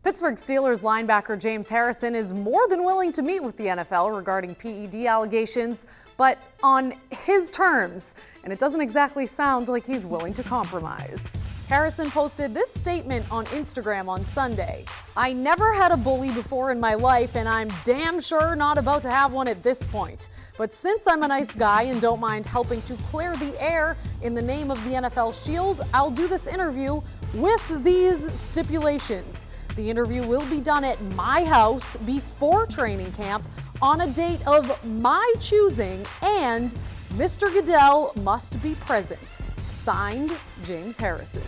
Pittsburgh Steelers linebacker James Harrison is more than willing to meet with the NFL regarding PED allegations, but on his terms, and it doesn't exactly sound like he's willing to compromise. Harrison posted this statement on Instagram on Sunday. "I never had a bully before in my life, and I'm damn sure not about to have one at this point. But since I'm a nice guy and don't mind helping to clear the air in the name of the NFL Shield, I'll do this interview with these stipulations. The interview will be done at my house before training camp on a date of my choosing, and Mr. Goodell must be present. Signed, James Harrison."